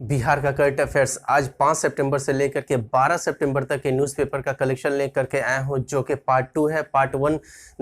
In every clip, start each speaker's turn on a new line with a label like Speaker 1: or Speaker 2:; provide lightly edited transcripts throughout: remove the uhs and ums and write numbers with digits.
Speaker 1: बिहार का current affairs आज 5 सितंबर से लेकर के 12 सितंबर तक के न्यूज़पेपर का कलेक्शन लेकर के आया हूं, जो कि पार्ट 2 है। पार्ट 1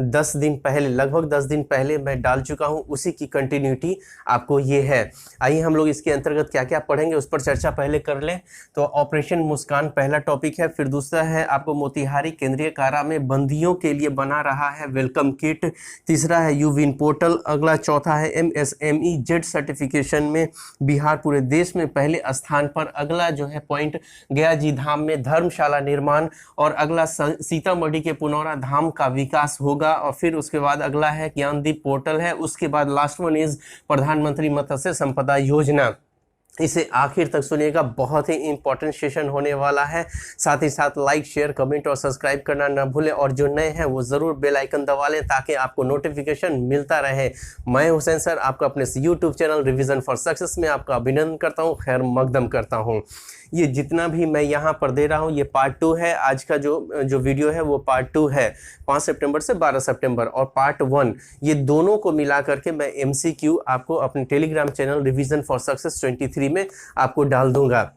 Speaker 1: 10 दिन पहले, लगभग 10 दिन पहले मैं डाल चुका हूं, उसी की कंटिन्यूटी आपको ये है। आइए हम लोग इसके अंतर्गत क्या क्या पढ़ेंगे उस पर चर्चा पहले कर लें। तो ऑपरेशन मुस्कान पहला टॉपिक है, फिर दूसरा है आपको मोतिहारी केंद्रीय कारा में बंदियों के लिए बना रहा है वेलकम किट, तीसरा है यूविन पोर्टल, अगला चौथा है MSME जेड सर्टिफिकेशन में बिहार पूरे देश में पहले स्थान पर, अगला जो है पॉइंट गया जी धाम में धर्मशाला निर्माण, और अगला सीतामढ़ी के पुनौरा धाम का विकास होगा, और फिर उसके बाद अगला है ज्ञानदीप पोर्टल है, उसके बाद लास्ट वन इज प्रधानमंत्री मत्स्य संपदा योजना। इसे आखिर तक सुनिएगा, बहुत ही इंपॉर्टेंट सेशन होने वाला है। साथ ही साथ लाइक शेयर कमेंट और सब्सक्राइब करना न भूलें, और जो नए हैं वो ज़रूर बेल आइकन दबा लें ताकि आपको नोटिफिकेशन मिलता रहे। मैं हुसैन सर आपका अपने YouTube channel revision for success में आपका अभिनंदन करता हूँ, खैर मकदम करता हूँ। ये जितना भी मैं यहाँ पर दे रहा हूँ ये पार्ट 2 है। आज का जो वीडियो है वो पार्ट 2 है, 5 सितंबर से 12 सितंबर, और पार्ट 1 ये दोनों को मिला करके मैं MCQ आपको अपने Telegram channel revision for success 23 में आपको डाल दूंगा,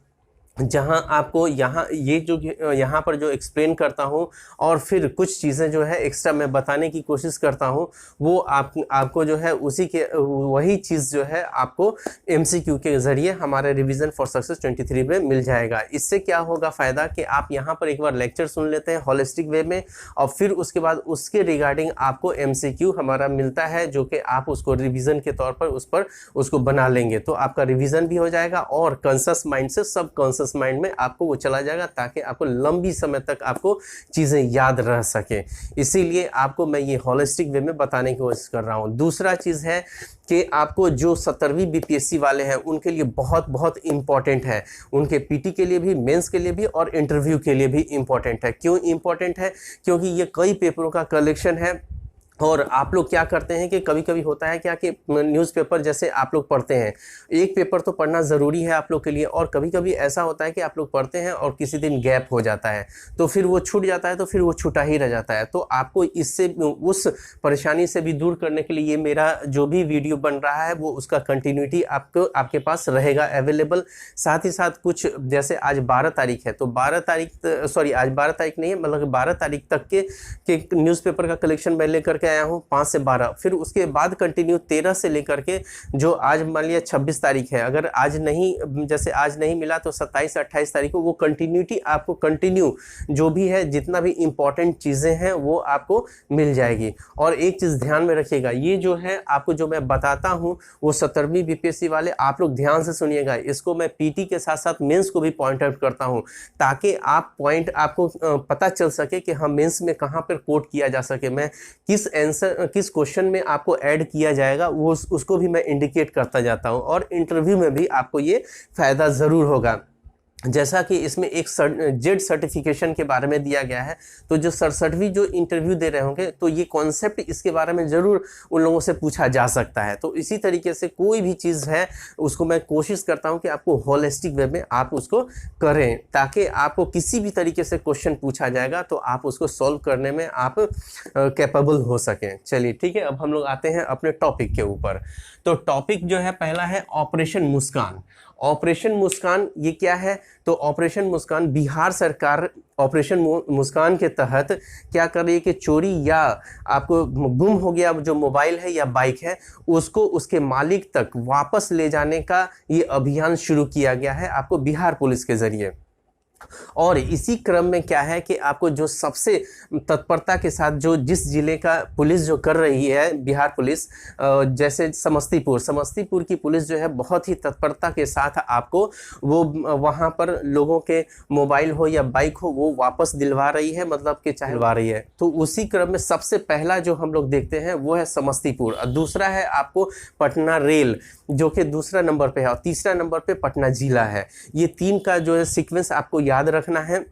Speaker 1: जहां आपको यहाँ पर जो एक्सप्लेन करता हूं और फिर कुछ चीज़ें जो है एक्स्ट्रा मैं बताने की कोशिश करता हूं, वो आपको जो है उसी के वही चीज़ जो है आपको MCQ के ज़रिए हमारे रिवीजन फॉर सक्सेस 23 में मिल जाएगा। इससे क्या होगा फ़ायदा कि आप यहाँ पर एक बार लेक्चर सुन लेते हैं होलिस्टिक वे में, और फिर उसके बाद उसके रिगार्डिंग आपको MCQ हमारा मिलता है, जो कि आप उसको रिविज़न के तौर पर उसको बना लेंगे, तो आपका रिविज़न भी हो जाएगा और कॉन्शियस माइंड से सब कॉन्शियस माइंड में आपको वो चला जाएगा, ताकि आपको लंबी समय तक आपको चीजें याद रह सके। इसीलिए आपको मैं ये होलिस्टिक वे में बताने की कोशिश कर रहा हूँ। दूसरा चीज है कि आपको जो 17वीं BPSC वाले हैं उनके लिए बहुत बहुत इंपॉर्टेंट है, उनके PT के लिए भी, मेंस के लिए भी और इंटरव्यू के लिए भी इंपॉर्टेंट है। क्यों इंपॉर्टेंट है? क्योंकि ये कई पेपरों का कलेक्शन है, और आप लोग क्या करते हैं कि कभी कभी होता है क्या कि न्यूज़पेपर जैसे आप लोग पढ़ते हैं, एक पेपर तो पढ़ना ज़रूरी है आप लोग के लिए, और कभी कभी ऐसा होता है कि आप लोग पढ़ते हैं और किसी दिन गैप हो जाता है, तो फिर वो छूट जाता है, तो फिर वो छूटा ही रह जाता है। तो आपको इससे उस परेशानी से भी दूर करने के लिए ये मेरा जो भी वीडियो बन रहा है वो उसका कंटिन्यूटी आपके पास रहेगा अवेलेबल। साथ ही साथ कुछ जैसे आज 12 तारीख है, तो 12 तारीख नहीं है, मतलब 12 तारीख तक के न्यूज़पेपर का कलेक्शन मैं लेकर आया हूं, 5 से 12, फिर उसके बाद कंटिन्यू 13 से लेकर के जो आज मान लिया 26 तारीख है, अगर आज नहीं, जैसे आज नहीं मिला तो 27 से 28 तारीख को वो कंटिन्यूटी आपको कंटिन्यू जो भी है, जितना भी इंपॉर्टेंट चीजें हैं वो आपको मिल जाएगी। और एक चीज ध्यान में रखिएगा, ये जो है आपको जो मैं बताता हूं वो 17वीं BPSC वाले आप लोग ध्यान से सुनिएगा, इसको मैं PT के साथ साथ मेंस को भी पॉइंट आउट करता हूं, ताकि आपको पता चल सके कि हाँ मेंस में कहां पर कोट किया जा सके, मैं किस क्वेश्चन में आपको ऐड किया जाएगा वो उसको भी मैं इंडिकेट करता जाता हूं, और इंटरव्यू में भी आपको ये फायदा जरूर होगा। जैसा कि इसमें एक जेड सर्टिफिकेशन के बारे में दिया गया है, तो जो 67वीं जो इंटरव्यू दे रहे होंगे तो ये कॉन्सेप्ट इसके बारे में ज़रूर उन लोगों से पूछा जा सकता है। तो इसी तरीके से कोई भी चीज़ है उसको मैं कोशिश करता हूं कि आपको होलिस्टिक वे में आप उसको करें, ताकि आपको किसी भी तरीके से क्वेश्चन पूछा जाएगा तो आप उसको सॉल्व करने में आप कैपेबल हो सकें। चलिए ठीक है, अब हम लोग आते हैं अपने टॉपिक के ऊपर। तो टॉपिक जो है पहला है ऑपरेशन मुस्कान। ऑपरेशन मुस्कान ये क्या है? तो ऑपरेशन मुस्कान, बिहार सरकार ऑपरेशन मुस्कान के तहत क्या कर रही है कि चोरी या आपको गुम हो गया जो मोबाइल है या बाइक है उसको उसके मालिक तक वापस ले जाने का ये अभियान शुरू किया गया है आपको बिहार पुलिस के जरिए। और इसी क्रम में क्या है कि आपको जो सबसे तत्परता के साथ जिस जिले का पुलिस जो कर रही है बिहार पुलिस, जैसे समस्तीपुर की पुलिस जो है बहुत ही तत्परता के साथ आपको वो वहाँ पर लोगों के मोबाइल हो या बाइक हो वो वापस दिलवा रही है, मतलब कि दिलवा रही है। तो उसी क्रम में सबसे पहला जो हम लोग देखते हैं वो है समस्तीपुर, और दूसरा है आपको पटना रेल जो कि दूसरा नंबर पे है, और तीसरा नंबर पे पटना जिला है। ये 3 का जो है सीक्वेंस आपको याद रखना है,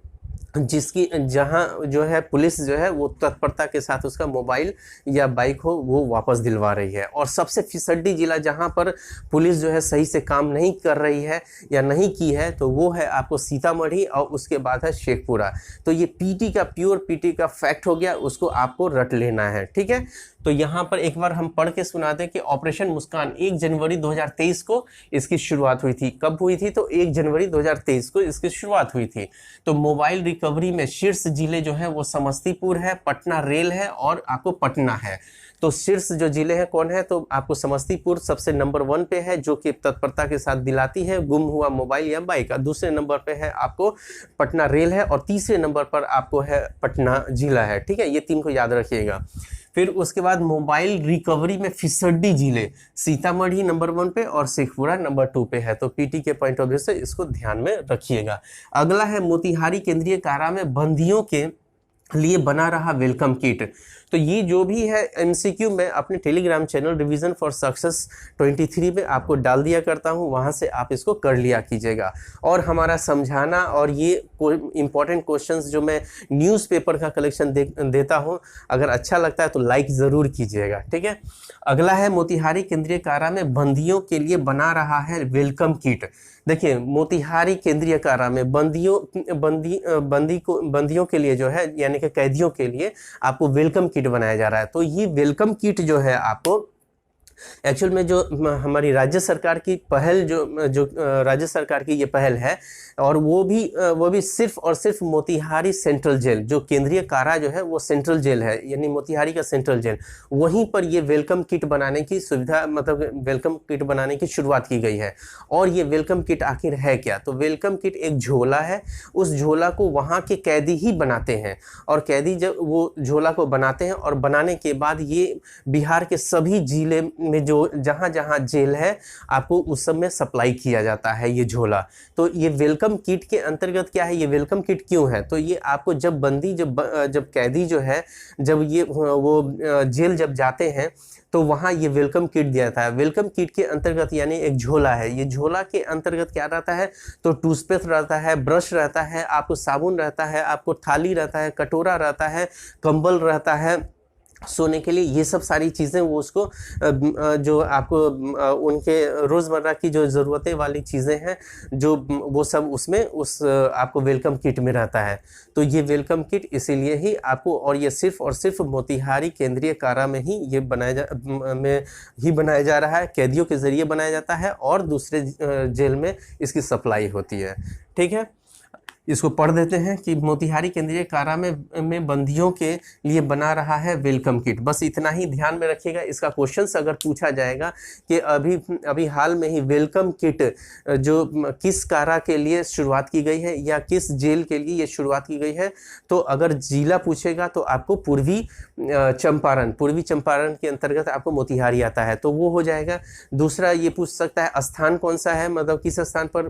Speaker 1: जहां जो है पुलिस जो है वो तत्परता के साथ उसका मोबाइल या बाइक हो वो वापस दिलवा रही है। और सबसे फिसड्डी जिला जहां पर पुलिस जो है सही से काम नहीं कर रही है या नहीं की है तो वो है आपको सीतामढ़ी, और उसके बाद है शेखपुरा। तो ये प्योर PT का फैक्ट हो गया, उसको आपको रट लेना है, ठीक है। तो यहाँ पर एक बार हम पढ़ के सुना दें कि ऑपरेशन मुस्कान 1 जनवरी 2023 को इसकी शुरुआत हुई थी। कब हुई थी? तो 1 जनवरी 2023 को इसकी शुरुआत हुई थी। तो मोबाइल रिकवरी में शीर्ष जिले जो है वो समस्तीपुर है, पटना रेल है और आपको पटना है। तो शीर्ष जो जिले हैं कौन है? तो आपको समस्तीपुर सबसे नंबर 1 पे है, जो कि तत्परता के साथ दिलाती है गुम हुआ मोबाइल या बाइक। दूसरे नंबर पे है आपको पटना रेल है और तीसरे नंबर पर आपको है पटना जिला है। ठीक है, ये 3 को याद रखिएगा। फिर उसके बाद मोबाइल रिकवरी में फिसड्डी जिले, सीतामढ़ी नंबर 1 पे और शेखपुरा नंबर 2 पे है। तो पीटी के पॉइंट ऑफ व्यू से इसको ध्यान में रखिएगा। अगला है मोतिहारी केंद्रीय कारा में बंदियों के लिए बना रहा वेलकम किट। तो ये जो भी है एमसीक्यू मैं अपने Telegram channel revision for success 23 में आपको डाल दिया करता हूँ, वहाँ से आप इसको कर लिया कीजिएगा। और हमारा समझाना और ये इंपॉर्टेंट क्वेश्चंस जो मैं न्यूज़पेपर का कलेक्शन देता हूँ, अगर अच्छा लगता है तो लाइक ज़रूर कीजिएगा। ठीक है, अगला है मोतिहारी केंद्रीय कारा में बंदियों के लिए बना रहा है वेलकम किट। देखिए, मोतिहारी केंद्रीय कारा में बंदियों के लिए जो है यानी कि कैदियों के लिए आपको वेलकम किट बनाया जा रहा है। तो ये वेलकम किट जो है आपको एक्चुअल में जो हमारी राज्य सरकार की पहल जो राज्य सरकार की ये पहल है, और वो भी सिर्फ और सिर्फ मोतिहारी सेंट्रल जेल, जो केंद्रीय कारा जो है वो सेंट्रल जेल है, यानी मोतिहारी का सेंट्रल जेल, वहीं पर ये वेलकम किट बनाने की सुविधा, मतलब वेलकम किट बनाने की शुरुआत की गई है। और ये वेलकम किट आखिर है क्या? तो वेलकम किट एक झोला है, उस झोला को वहाँ के कैदी ही बनाते हैं, और कैदी जब वो झोला को बनाते हैं और बनाने के बाद ये बिहार के सभी जिले में जो जहाँ जेल है आपको उस सब में सप्लाई किया जाता है ये झोला। तो ये वेलकम किट के अंतर्गत क्या है, ये वेलकम किट क्यों है? तो ये आपको जब बंदी जब कैदी जो है जब ये वो जेल जब जाते हैं तो वहाँ ये वेलकम किट दिया जाता है। वेलकम किट के अंतर्गत यानी एक झोला है, ये झोला के अंतर्गत क्या रहता है? तो टूथपेस्ट रहता है, ब्रश रहता है, आपको साबुन रहता है, आपको थाली रहता है, कटोरा रहता है, कंबल रहता है सोने के लिए। ये सब सारी चीज़ें वो उसको जो आपको उनके रोज़मर्रा की जो ज़रूरतें वाली चीज़ें हैं जो वो सब उसमें उस आपको वेलकम किट में रहता है। तो ये वेलकम किट इसीलिए ही आपको, और ये सिर्फ और सिर्फ मोतिहारी केंद्रीय कारा में ही ये बनाया जा रहा है, कैदियों के ज़रिए बनाया जाता है और दूसरे जेल में इसकी सप्लाई होती है। ठीक है, इसको पढ़ देते हैं कि मोतिहारी केंद्रीय कारा में बंदियों के लिए बना रहा है वेलकम किट। बस इतना ही ध्यान में रखिएगा। इसका क्वेश्चंस अगर पूछा जाएगा कि अभी हाल में ही वेलकम किट जो किस कारा के लिए शुरुआत की गई है या किस जेल के लिए ये शुरुआत की गई है, तो अगर जिला पूछेगा तो आपको पूर्वी चंपारण के अंतर्गत आपको मोतिहारी आता है, तो वो हो जाएगा। दूसरा ये पूछ सकता है स्थान कौन सा है, मतलब किस स्थान पर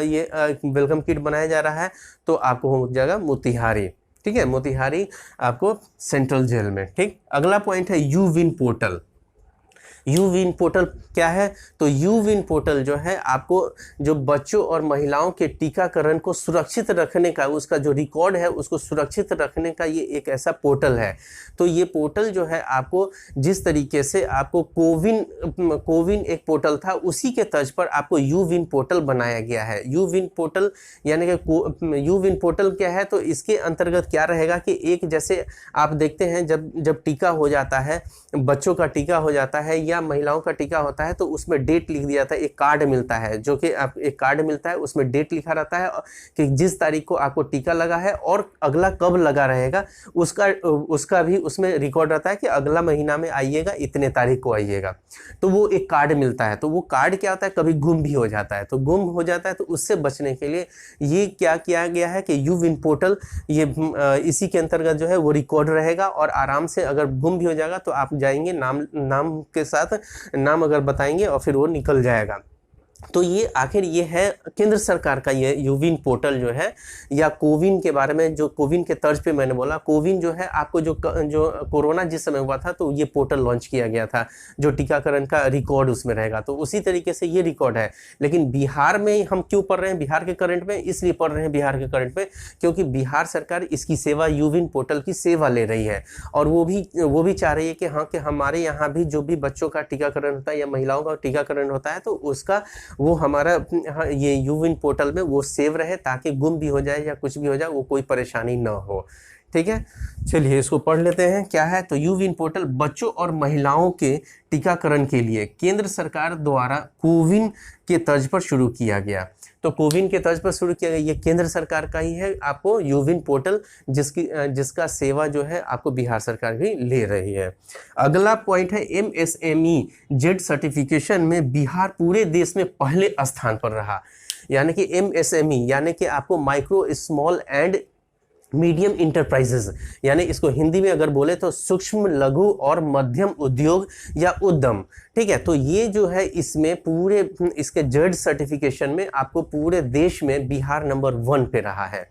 Speaker 1: ये वेलकम किट बनाया जा रहा है, तो आपको हो जाएगा मोतिहारी। ठीक है, मोतिहारी आपको सेंट्रल जेल में। ठीक, अगला पॉइंट है यूविन पोर्टल। यूविन पोर्टल क्या है? तो यूविन पोर्टल जो है आपको जो बच्चों और महिलाओं के टीकाकरण को सुरक्षित रखने का, उसका जो रिकॉर्ड है उसको सुरक्षित रखने का ये एक ऐसा पोर्टल है। तो ये पोर्टल जो है आपको जिस तरीके से आपको कोविन एक पोर्टल था, उसी के तर्ज पर आपको यूविन पोर्टल बनाया गया है। यूविन पोर्टल यानी कि यूविन पोर्टल क्या है? तो इसके अंतर्गत क्या रहेगा कि एक जैसे आप देखते हैं जब टीका हो जाता है, बच्चों का टीका हो जाता है या महिलाओं का टीका होता है, तो उसमें डेट लिख दिया जाता है, एक कार्ड मिलता है, जो कि आप एक कार्ड मिलता है, उसमें डेट लिखा रहता है कि जिस तारीख को आपको टीका लगा है और अगला कब लगा रहेगा उसका भी उसमें रिकॉर्ड रहता है कि अगला महीना में आइएगा, इतने तारीख को आइएगा। तो वो एक कार्ड मिलता है। तो वो कार्ड क्या होता है, कभी गुम भी हो जाता है। तो गुम हो जाता है तो उससे बचने के लिए ये क्या किया गया है कि यूविन पोर्टल ये इसी के अंतर्गत जो है वो रिकॉर्ड रहेगा, और आराम से अगर गुम भी हो जाएगा तो आप जाएंगे नाम के साथ नाम अगर बताएंगे और फिर वो निकल जाएगा। तो ये आखिर ये है केंद्र सरकार का ये यूविन पोर्टल जो है, या कोविन के बारे में, जो कोविन के तर्ज पे मैंने बोला, कोविन जो है आपको जो कोरोना जिस समय हुआ था तो ये पोर्टल लॉन्च किया गया था, जो टीकाकरण का रिकॉर्ड उसमें रहेगा। तो उसी तरीके से ये रिकॉर्ड है। लेकिन बिहार में हम क्यों पढ़ रहे हैं बिहार के करंट में? इसलिए पढ़ रहे हैं बिहार के करंट में क्योंकि बिहार सरकार इसकी सेवा, यूविन पोर्टल की सेवा ले रही है, और वो भी चाह रही है कि हाँ, कि हमारे यहाँ भी जो भी बच्चों का टीकाकरण होता है या महिलाओं का टीकाकरण होता है तो उसका वो हमारा ये यूविन पोर्टल में वो सेव रहे, ताकि गुम भी हो जाए या कुछ भी हो जाए वो कोई परेशानी ना हो। ठीक है, चलिए इसको पढ़ लेते हैं क्या है। तो यूविन पोर्टल बच्चों और महिलाओं के टीकाकरण के लिए केंद्र सरकार द्वारा कोविन के तर्ज पर शुरू किया गया। तो कोविन के तर्ज पर शुरू किया गया, ये केंद्र सरकार का ही है आपको यूविन पोर्टल, जिसका सेवा जो है आपको बिहार सरकार भी ले रही है। अगला पॉइंट है MSME जेड सर्टिफिकेशन में बिहार पूरे देश में पहले स्थान पर रहा। यानी कि MSME यानी कि आपको micro small and medium enterprises, यानी इसको हिंदी में अगर बोले तो सूक्ष्म लघु और मध्यम उद्योग या उद्यम। ठीक है, तो ये जो है इसमें पूरे इसके जेड सर्टिफिकेशन में आपको पूरे देश में बिहार नंबर 1 पे रहा है।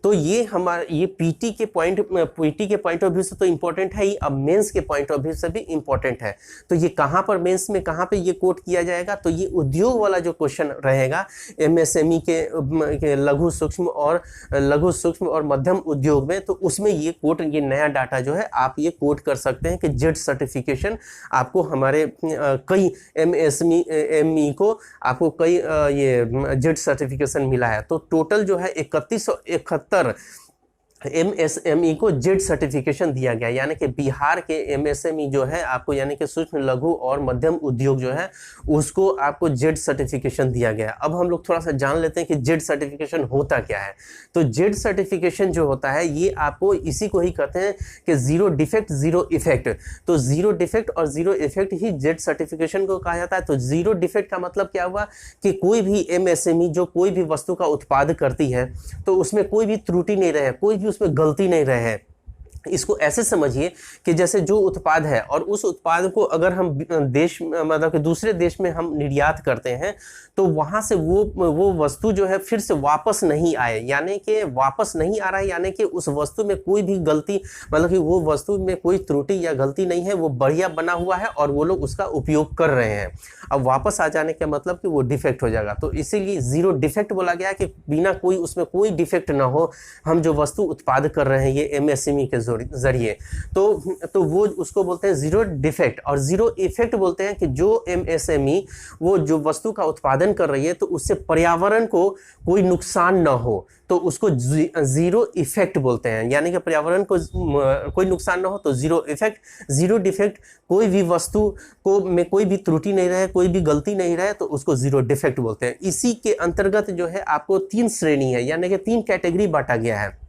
Speaker 1: तो ये हमारा ये पीटी के पॉइंट ऑफ व्यू से तो इम्पोर्टेंट है ही, अब मेंस के पॉइंट ऑफ व्यू से भी इम्पोर्टेंट है। तो ये कहाँ पर मेंस में कहाँ पे ये कोट किया जाएगा, तो ये उद्योग वाला जो क्वेश्चन रहेगा MSME के लघु सूक्ष्म और मध्यम उद्योग में, तो उसमें ये नया डाटा जो है आप ये कोट कर सकते हैं कि जेड सर्टिफिकेशन आपको हमारे कई MSME को आपको कई ये जेड सर्टिफिकेशन मिला है। तो टोटल जो है 3171 MSME को जेड सर्टिफिकेशन दिया गया, यानी कि बिहार के MSME जो है आपको यानी कि सूक्ष्म लघु और मध्यम उद्योग जो है उसको आपको जेड सर्टिफिकेशन दिया गया। अब हम लोग थोड़ा सा जान लेते हैं कि जेड सर्टिफिकेशन होता क्या है। तो जेड सर्टिफिकेशन जो होता है ये आपको इसी को ही कहते हैं कि जीरो डिफेक्ट जीरो इफेक्ट। तो जीरो डिफेक्ट और जीरो इफेक्ट ही जेड सर्टिफिकेशन को कहा जाता है। तो जीरो डिफेक्ट का मतलब क्या हुआ कि कोई भी MSME जो कोई भी वस्तु का उत्पाद करती है तो उसमें कोई भी त्रुटि नहीं रहे, कोई भी उसमें गलती नहीं रहे। इसको ऐसे समझिए कि जैसे जो उत्पाद है और उस उत्पाद को अगर हम देश मतलब कि दूसरे देश में हम निर्यात करते हैं तो वहां से वो वस्तु जो है फिर से वापस नहीं आए, यानी कि वापस नहीं आ रहा है, यानी कि उस वस्तु में कोई भी गलती मतलब कि वो वस्तु में कोई त्रुटि या गलती नहीं है, वो बढ़िया बना हुआ है और वो लोग उसका उपयोग कर रहे हैं। अब वापस आ जाने का मतलब कि वो डिफेक्ट हो जाएगा। तो इसीलिए जीरो डिफेक्ट बोला गया कि बिना कोई उसमें कोई डिफेक्ट ना हो, हम जो वस्तु उत्पाद कर रहे हैं ये MSME के जरिए, तो वो उसको बोलते हैं जीरो डिफेक्ट। और जीरो इफेक्ट बोलते हैं कि जो MSME वो जो वस्तु का उत्पादन कर रही है तो उससे पर्यावरण को कोई नुकसान ना हो, तो उसको जीरो इफेक्ट बोलते हैं। यानी कि पर्यावरण को कोई नुकसान ना हो तो जीरो इफेक्ट। जीरो डिफेक्ट कोई भी वस्तु को में कोई भी त्रुटि नहीं रहे, कोई भी गलती नहीं रहे, तो उसको जीरो डिफेक्ट बोलते हैं। इसी के अंतर्गत जो है आपको 3 श्रेणी है, यानी कि 3 कैटेगरी बांटा गया है।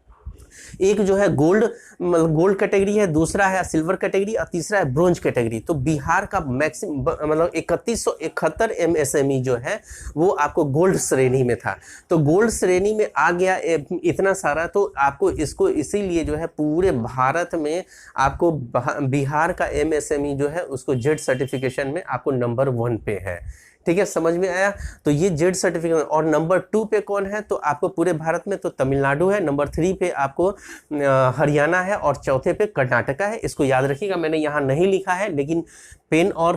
Speaker 1: एक जो है गोल्ड कैटेगरी है, दूसरा है सिल्वर कैटेगरी और तीसरा है ब्रोंज कैटेगरी। तो बिहार का मैक्सिमम मतलब 3171 MSME जो है वो आपको गोल्ड श्रेणी में था। तो गोल्ड श्रेणी में आ गया इतना सारा, तो आपको इसको इसीलिए जो है पूरे भारत में आपको बिहार का MSME जो है उसको जेड सर्टिफिकेशन में आपको नंबर 1 पे है। ठीक है, समझ में आया। तो ये जेड सर्टिफिकेशन। और नंबर 2 पे कौन है, तो आपको पूरे भारत में तो तमिलनाडु है, नंबर 3 पे आपको हरियाणा है और चौथे पे कर्नाटका है। इसको याद रखिएगा, मैंने यहाँ नहीं लिखा है, लेकिन पेन और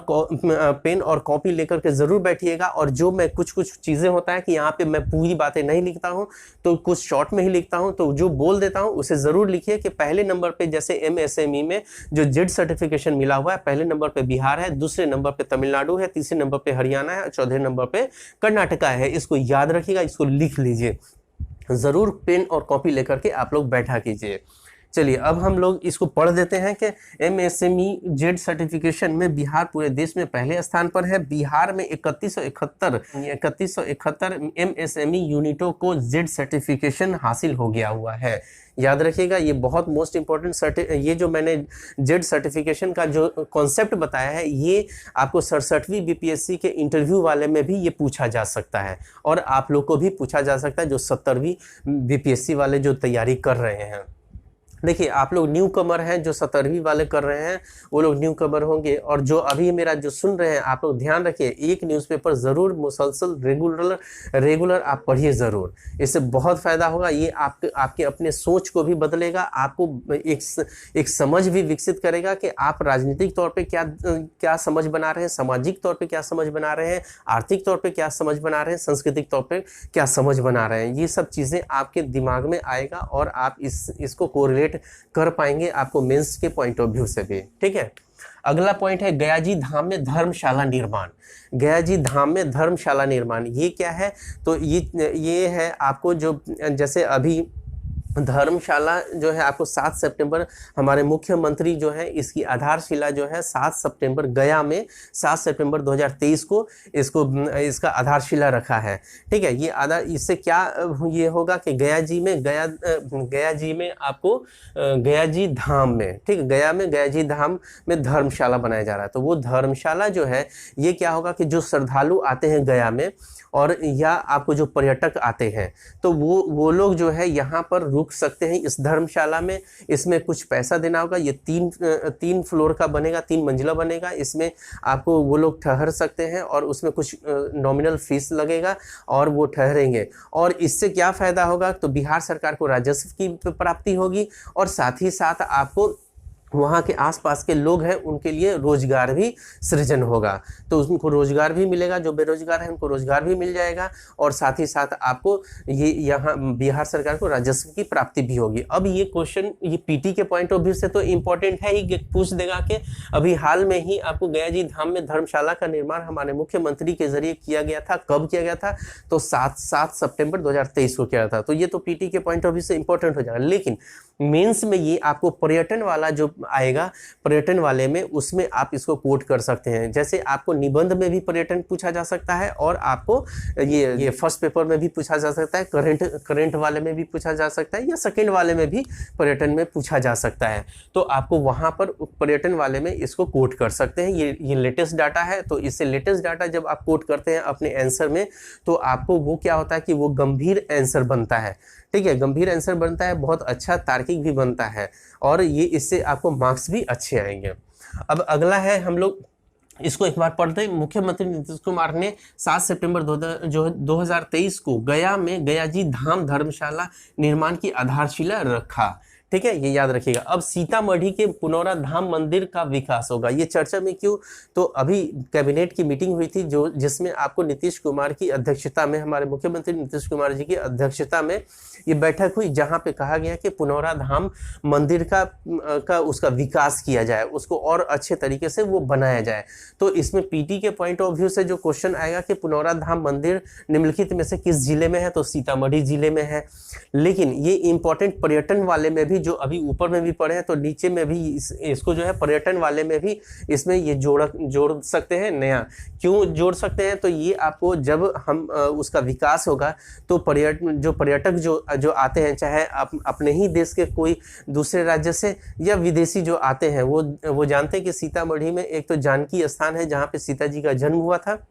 Speaker 1: कॉपी लेकर के जरूर बैठिएगा। और जो मैं कुछ चीजें होता है कि यहाँ पे मैं पूरी बातें नहीं लिखता हूँ, तो कुछ शॉर्ट में ही लिखता हूँ, तो जो बोल देता हूँ उसे जरूर लिखिए कि पहले नंबर पे जैसे MSME में जो जेड सर्टिफिकेशन मिला हुआ है, पहले नंबर पे बिहार है, दूसरे नंबर पे तमिलनाडु है, तीसरे नंबर पे हरियाणा है, चौथे नंबर पे कर्नाटका है। इसको याद रखिएगा, इसको लिख लीजिए जरूर, पेन और कॉपी लेकर के आप लोग बैठा कीजिए। चलिए अब हम लोग इसको पढ़ देते हैं कि MSME जेड सर्टिफिकेशन में बिहार पूरे देश में पहले स्थान पर है। बिहार में 3171 MSME यूनिटों को जेड सर्टिफिकेशन हासिल हो गया हुआ है। याद रखिएगा, ये बहुत मोस्ट इंपॉर्टेंट ये जो मैंने जेड सर्टिफिकेशन का जो कॉन्सेप्ट बताया है, ये आपको 67वीं BPSC के इंटरव्यू वाले में भी ये पूछा जा सकता है और आप लोग को भी पूछा जा सकता है जो 70वीं BPSC वाले जो तैयारी कर रहे हैं। देखिए आप लोग न्यू कमर हैं, जो 70वीं वाले कर रहे हैं वो लोग न्यू कमर होंगे, और जो अभी मेरा जो सुन रहे हैं आप लोग ध्यान रखिए, एक न्यूज़पेपर ज़रूर मुसलसल रेगुलर आप पढ़िए ज़रूर, इससे बहुत फ़ायदा होगा। ये आपके अपने सोच को भी बदलेगा, आपको एक समझ भी विकसित करेगा कि आप राजनीतिक तौर पे क्या समझ बना रहे हैं, सामाजिक तौर पे क्या समझ बना रहे हैं, आर्थिक तौर पे क्या समझ बना रहे हैं, सांस्कृतिक तौर पे क्या समझ बना रहे हैं। ये सब चीज़ें आपके दिमाग में आएगा और आप इसको कोरिलेट कर पाएंगे आपको मेंस के पॉइंट ऑफ व्यू से भी। ठीक है, अगला पॉइंट है गयाजी धाम में धर्मशाला निर्माण। गयाजी धाम में धर्मशाला निर्माण ये क्या है, तो ये है आपको जो जैसे अभी धर्मशाला जो है आपको 7 सितंबर, हमारे मुख्यमंत्री जो है इसकी आधारशिला जो है 7 सितंबर गया में 7 सितंबर 2023 को इसका आधारशिला रखा है। ठीक है, ये आधार, इससे क्या ये होगा कि गया जी में आपको गया जी धाम में, ठीक है, गया में गया जी धाम में धर्मशाला बनाया जा रहा है। तो वो धर्मशाला जो है ये क्या होगा कि जो श्रद्धालु आते हैं गया में और या आपको जो पर्यटक आते हैं तो वो लोग जो है यहाँ पर रुक सकते हैं इस धर्मशाला में। इसमें कुछ पैसा देना होगा, ये तीन फ्लोर का बनेगा, 3 मंजिला बनेगा। इसमें आपको वो लोग ठहर सकते हैं और उसमें कुछ नॉमिनल फीस लगेगा और वो ठहरेंगे। और इससे क्या फ़ायदा होगा, तो बिहार सरकार को राजस्व की प्राप्ति होगी और साथ ही साथ आपको वहाँ के आसपास के लोग हैं उनके लिए रोजगार भी सृजन होगा। तो उनको रोजगार भी मिलेगा, जो बेरोजगार हैं उनको रोजगार भी मिल जाएगा और साथ ही साथ आपको ये यहाँ बिहार सरकार को राजस्व की प्राप्ति भी होगी। अब ये क्वेश्चन ये पीटी के पॉइंट ऑफ व्यू से तो इम्पोर्टेंट है ही, पूछ देगा कि अभी हाल में ही आपको गया जी धाम में धर्मशाला का निर्माण हमारे मुख्यमंत्री के जरिए किया गया था। कब किया गया था, तो 7 सितंबर 2023 को किया था। तो ये तो पीटी के पॉइंट ऑफ व्यू से इंपॉर्टेंट हो जाएगा। लेकिन मेंस में ये आपको पर्यटन वाला जो आएगा, पर्यटन वाले में उसमें आप इसको कोट कर सकते हैं। जैसे आपको निबंध में भी पर्यटन पूछा जा सकता है और आपको ये फर्स्ट पेपर में भी पूछा जा सकता है, करंट वाले में भी पूछा जा सकता है या सेकंड वाले में भी पर्यटन में पूछा जा सकता है। तो आपको वहाँ पर पर्यटन वाले में इसको कोट कर सकते हैं। ये लेटेस्ट डाटा है, तो इससे लेटेस्ट डाटा जब आप कोट करते हैं अपने आंसर में तो आपको वो क्या होता है कि वो गंभीर आंसर बनता है। ठीक है, गंभीर आंसर बनता है, बहुत अच्छा तार्किक भी बनता है और ये इससे आपको मार्क्स भी अच्छे आएंगे। अब अगला है, हम लोग इसको एक बार पढ़ते हैं। मुख्यमंत्री नीतीश कुमार ने 7 सितंबर 2023 को गया में गया जी धाम धर्मशाला निर्माण की आधारशिला रखा। ठीक है, ये याद रखिएगा। अब सीतामढ़ी के पुनौरा धाम मंदिर का विकास होगा। ये चर्चा में क्यों, तो अभी कैबिनेट की मीटिंग हुई थी जिसमें आपको नीतीश कुमार की अध्यक्षता में, हमारे मुख्यमंत्री नीतीश कुमार जी की अध्यक्षता में ये बैठक हुई, जहां पे कहा गया कि पुनौरा धाम मंदिर का उसका विकास किया जाए, उसको और अच्छे तरीके से वो बनाया जाए। तो इसमें पीटी के पॉइंट ऑफ व्यू से जो क्वेश्चन आएगा कि पुनौरा धाम मंदिर निम्नलिखित में से किस जिले में है, तो सीतामढ़ी जिले में है। लेकिन ये इंपॉर्टेंट पर्यटन वाले में भी, जो अभी ऊपर में भी पढ़े हैं तो नीचे में भी इसको जो है पर्यटन वाले में भी इसमें ये जोड़ सकते हैं। नया क्यों जोड़ सकते हैं, तो ये आपको जब हम उसका विकास होगा तो पर्यटक जो आते हैं, चाहे अपने ही देश के कोई दूसरे राज्य से या विदेशी जो आते हैं, वो जानते हैं कि सीतामढ़ी में एक तो जानकी स्थान है जहाँ पे सीता जी का जन्म हुआ था,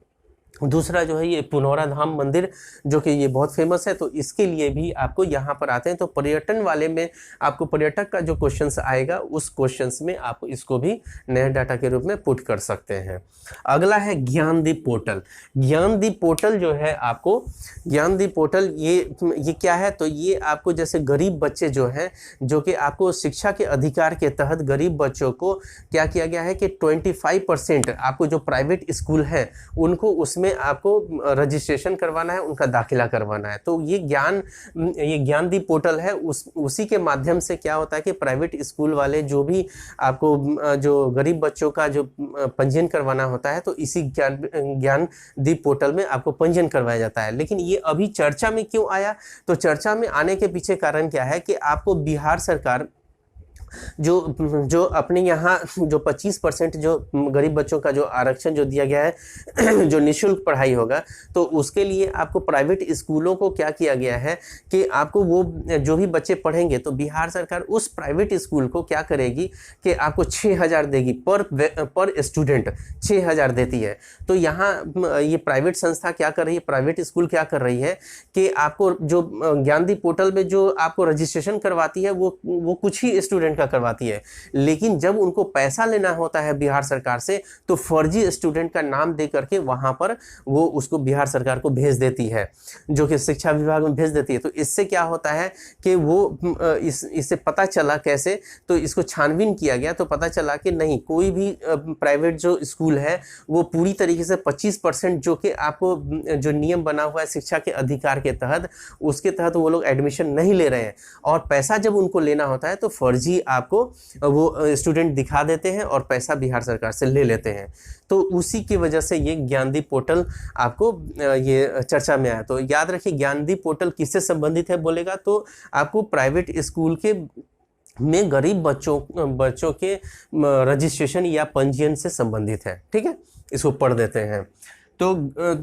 Speaker 1: दूसरा जो है ये पुनौरा धाम मंदिर जो कि ये बहुत फेमस है। तो इसके लिए भी आपको यहाँ पर आते हैं। तो पर्यटन वाले में आपको पर्यटक का जो क्वेश्चंस आएगा उस क्वेश्चंस में आप इसको भी नए डाटा के रूप में पुट कर सकते हैं। अगला है ज्ञानदीप पोर्टल। ज्ञानदीप पोर्टल जो है आपको, ज्ञानदीप पोर्टल ये क्या है, तो ये आपको जैसे गरीब बच्चे जो हैं, जो कि आपको शिक्षा के अधिकार के तहत गरीब बच्चों को क्या किया गया है कि 25% आपको जो प्राइवेट स्कूल है उनको उसमें आपको रजिस्ट्रेशन करवाना है, उनका दाखिला करवाना है। तो ये ज्ञानदीप पोर्टल है, उसी के माध्यम से क्या होता है कि प्राइवेट स्कूल वाले जो भी आपको जो गरीब बच्चों का जो पंजीयन करवाना होता है, तो इसी ज्ञानदीप पोर्टल में आपको पंजीयन करवाया जाता है। लेकिन ये अभी चर्चा में क्यों आया, तो चर्चा में आने के पीछे कारण क्या है कि आपको बिहार सरकार जो अपने यहाँ जो 25% जो गरीब बच्चों का जो आरक्षण जो दिया गया है जो निःशुल्क पढ़ाई होगा, तो उसके लिए आपको प्राइवेट स्कूलों को क्या किया गया है कि आपको वो जो भी बच्चे पढ़ेंगे तो बिहार सरकार उस प्राइवेट स्कूल को क्या करेगी कि आपको 6,000 देगी, पर स्टूडेंट 6,000 देती है। तो यहाँ ये प्राइवेट संस्था क्या कर रही है, प्राइवेट स्कूल क्या कर रही है कि आपको जो ज्ञानदीप पोर्टल में जो आपको रजिस्ट्रेशन करवाती है वो कुछ ही स्टूडेंट करवाती है। लेकिन जब उनको पैसा लेना होता है बिहार सरकार से, तो फर्जी स्टूडेंट का नाम दे करके वहां पर वो उसको बिहार सरकार को भेज देती है, जो कि शिक्षा विभाग में भेज देती है। तो इससे क्या होता है कि वो इससे पता चला कैसे, तो इसको छानबीन किया गया तो पता चला कि नहीं, कोई भी प्राइवेट जो स्कूल है वो पूरी तरीके से 25% जो कि आपको जो नियम बना हुआ है शिक्षा के अधिकार के तहत, उसके तहत वो लोग एडमिशन नहीं ले रहे हैं। और पैसा जब उनको लेना होता है तो फर्जी आपको वो स्टूडेंट दिखा देते हैं और पैसा बिहार सरकार से ले लेते हैं। तो उसी की वजह से ये ज्ञानदीप पोर्टल आपको ये चर्चा में आया। तो याद रखिए ज्ञानदीप पोर्टल किससे संबंधित है बोलेगा तो आपको प्राइवेट स्कूल के में गरीब बच्चों के रजिस्ट्रेशन या पंजीयन से संबंधित है। ठीक है, इसको पढ़ देते हैं। तो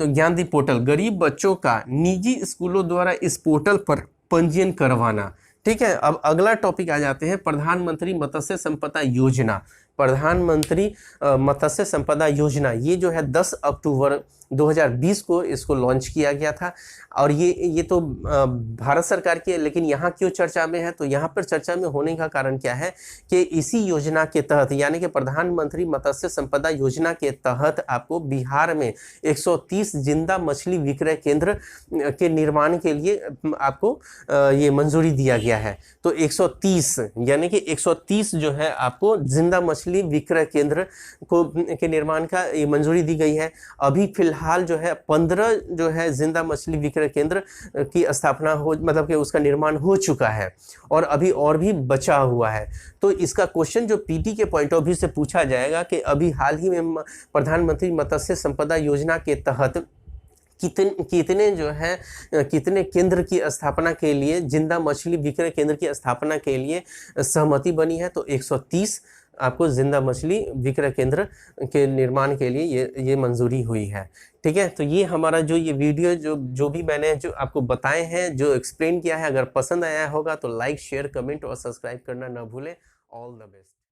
Speaker 1: ज्ञानदीप पोर्टल गरीब बच्चों का निजी स्कूलों द्वारा इस पोर्टल पर पंजीयन करवाना। ठीक है, अब अगला टॉपिक आ जाते हैं प्रधानमंत्री मत्स्य संपदा योजना। प्रधानमंत्री मत्स्य संपदा योजना ये जो है 10 अक्टूबर 2020 को इसको लॉन्च किया गया था और ये तो भारत सरकार की है, लेकिन यहाँ क्यों चर्चा में है? तो यहाँ पर चर्चा में होने का कारण क्या है कि इसी योजना के तहत यानी कि प्रधानमंत्री मत्स्य संपदा योजना के तहत आपको बिहार में 130 जिंदा मछली विक्रय केंद्र के निर्माण के लिए आपको ये मंजूरी दिया गया है। तो 130 यानी कि 130 जो है आपको जिंदा मछली विक्रय केंद्र के निर्माण का ये मंजूरी दी गई है। अभी फिलहाल जो है 15 जो है जिंदा मछली विक्रय केंद्र की स्थापना हो मतलब कि उसका निर्माण हो चुका है और अभी और भी बचा हुआ है। तो इसका क्वेश्चन जो पीटी के पॉइंट ऑफ व्यू से पूछा जाएगा कि अभी हाल ही में प्रधानमंत्री मत्स्य संपदा योजना के तहत कितने केंद्र की स्थापना के लिए जिंदा मछली विक्रय केंद्र की स्थापना के लिए सहमति बनी है? तो 130 आपको जिंदा मछली विक्रय केंद्र के निर्माण के लिए ये मंजूरी हुई है। ठीक है, तो ये हमारा जो ये वीडियो जो भी मैंने जो आपको बताए हैं जो एक्सप्लेन किया है, अगर पसंद आया होगा तो लाइक शेयर कमेंट और सब्सक्राइब करना ना भूलें। All the best.